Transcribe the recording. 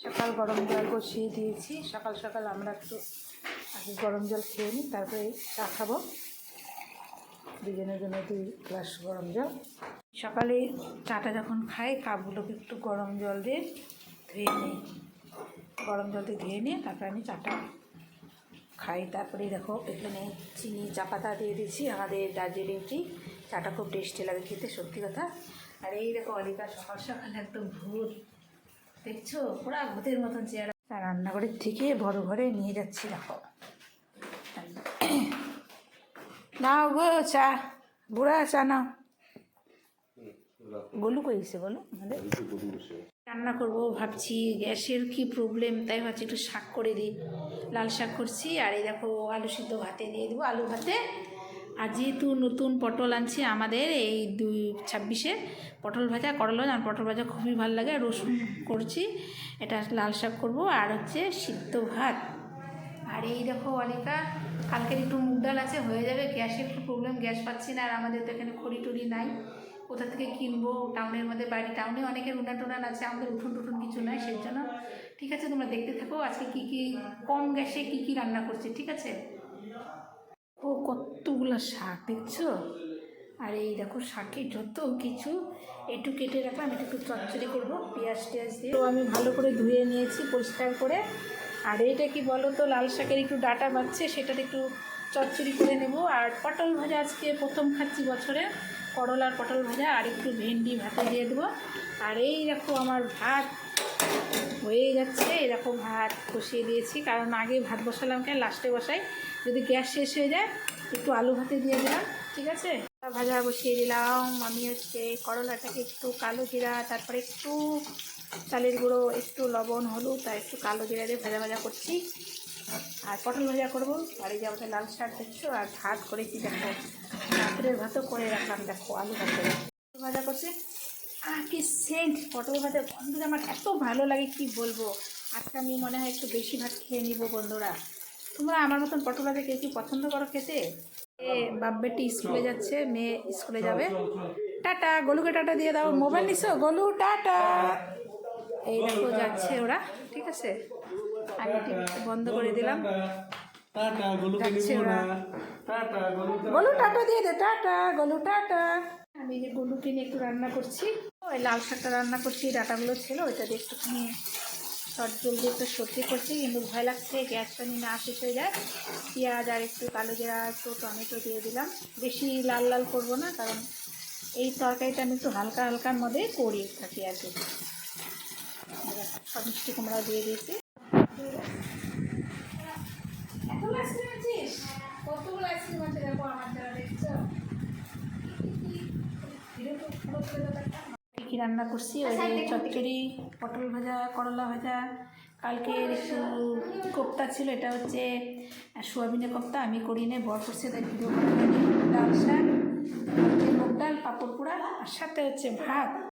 সকাল গরম জল বসিয়ে দিয়েছি। সকাল সকাল আমরা একটু আগে গরম জল খেয়ে নিই, তারপরে চা খাবো। দুজনের জন্য 2 গ্লাস গরম জল। সকালে চাটা যখন খাই কাপগুলোকে একটু গরম জল দিয়ে ধুয়ে নিই। গরম জল দিয়ে ধুয়ে নিয়ে তারপরে আমি চাটা খাই। তারপরে দেখো এখানে চিনি চা পাতা দিয়ে দিয়েছি, আমাদের দার্জিলিং টি। চাটা খুব টেস্টি লাগে খেতে, সত্যি কথা। আর এই দেখো অলিকা সকাল সকাল একদম ভূত, দেখছো পুরা ভূতের মতন চেহারা। রান্নাঘরের থেকে বড় ঘরে নিয়ে যাচ্ছি, দেখো। নাও গো চা, বুড়া চা নাও। গোলু কইছে, বলো আমাদের রান্না করবো ভাবছি। গ্যাসের কি প্রবলেম, তাই ভাবছি একটু শাক করে দিই। লাল শাক করছি, আর এই দেখো আলু সিদ্ধ ভাতে দিয়ে দেবো, আলু ভাতে। আর যেহেতু নতুন পটল আনছি আমাদের এই 26-এ, পটল ভাজা করলা, আর পটল ভাজা খুবই ভালো লাগে। রসুন করছি, এটা লাল শাক করবো, আর হচ্ছে সিদ্ধ ভাত। আর এই দেখো অলিকা কালকের একটু মুগ ডাল আছে, হয়ে যাবে। গ্যাসের একটু প্রবলেম, গ্যাস পাচ্ছি না। আর আমাদের তো এখানে খড়ি টড়ি নাই, কোথা থেকে কিনবো? টাউনের মধ্যে বাড়ি, টাউনে অনেকের উনান টুনান আছে, আমাদের উঠোন টুঠুন কিছু নয়, সেই জন্য। ঠিক আছে, তোমরা দেখতে থাকো আজকে কি কি কম গ্যাসে কি কি রান্না করছি, ঠিক আছে? ও কতগুলো শাক দেখছো। আর এই দেখো শাকে যত কিছু, একটু কেটে রাখলাম, একটু চচ্চড়ি করবো পেঁয়াজ টেয়াজ দিয়ে। তো আমি ভালো করে ধুয়ে নিয়েছি পরিষ্কার করে। আর এইটা কি বলো তো, লাল শাকের একটু ডাঁটা বাচ্ছে, সেটাতে একটু চচ্চড়ি করে নেব। আর পটল ভাজা আজকে প্রথম খাচ্ছি বছরে, করলার পটল ভাজা, আর একটু ভেন্ডি ভাতে দিয়ে দেবো। আর এই দেখো আমার ভাত হয়ে যাচ্ছে। এরকম ভাত বসিয়ে দিয়েছি, কারণ আগে ভাত বসালাম কেন, লাস্টে বসাই, যদি গ্যাস শেষ হয়ে যায় একটু আলু ভাতে দিয়ে দিলাম, ঠিক আছে। ভাজা বসিয়ে দিলাম। আমি হচ্ছে করলাটাকে একটু কালো জিরা, তারপরে একটু চালের গুঁড়ো, একটু লবণ, হলুদ, আর একটু কালো জিরা দিয়ে ভাজা ভাজা করছি। আর পটল ভাজা করবো। আর এই যে আমাদের লাল শাক দেখছো, আর ভাত করেছি দেখো, রাত্রের ভাতও করে রাখলাম দেখো, আলু ভাতে ভাজা করছি। আর কি সেন্ট, পটল ভাতের গন্ধটা আমার এত ভালো লাগে কি বলবো। আজকে আমি মনে হয় একটু বেশি ভাত খেয়ে নিব। বন্ধুরা, তোমরা আমার মতন পটল ভাজা কে কি পছন্দ করো খেতে? বাপ বেটি স্কুলে যাচ্ছে, মেয়ে স্কুলে যাবে। টাটা, গলুকে টাটা দিয়ে দাও। মোবাইল নিছো গলু, টাটা। এই দেখো যাচ্ছে ওরা, ঠিক আছে। আমি টিভিটা বন্ধ করে দিলাম, যাচ্ছে ওরা। গলু টাটা দিয়ে দে, টাটা গলু টাটা। আমি যে গলুকে নিয়ে একটু রান্না করছি, ওই লাল শাকটা রান্না করছি, ডাটাগুলো ছিল ওইটা দিয়ে একটুখানি শর্ট জলদি একটু সবজি করছি, কিন্তু ভয় লাগছে গ্যাস পানি না শেষ হয়ে যায়। পেঁয়াজ আর একটু কালো জিরা, একটু টমেটো দিয়ে দিলাম। বেশি লাল লাল করবো না, কারণ এই তরকারিটা আমি একটু হালকা হালকার মধ্যে করি থাকি আর কি। সব মিষ্টি কুমড়াও দিয়ে দিয়েছি। এতগুলো আইসক্রিম আছিস, কতগুলো আইসক্রিম আছে দেখো আমার যারা দেখছো। কী রান্না করছি, ওই যে চচ্চড়ি, পটল ভাজা, করলা ভাজা, কালকে একটু কোপ্তা ছিল, এটা হচ্ছে সোয়াবিনের কোপ্তা, আমি করি না, বর করছে, তাই ভিডিও করা হয়নি। ডাল শাক, মুগ ডাল, পাঁপড় পোড়া, আর সাথে হচ্ছে ভাত।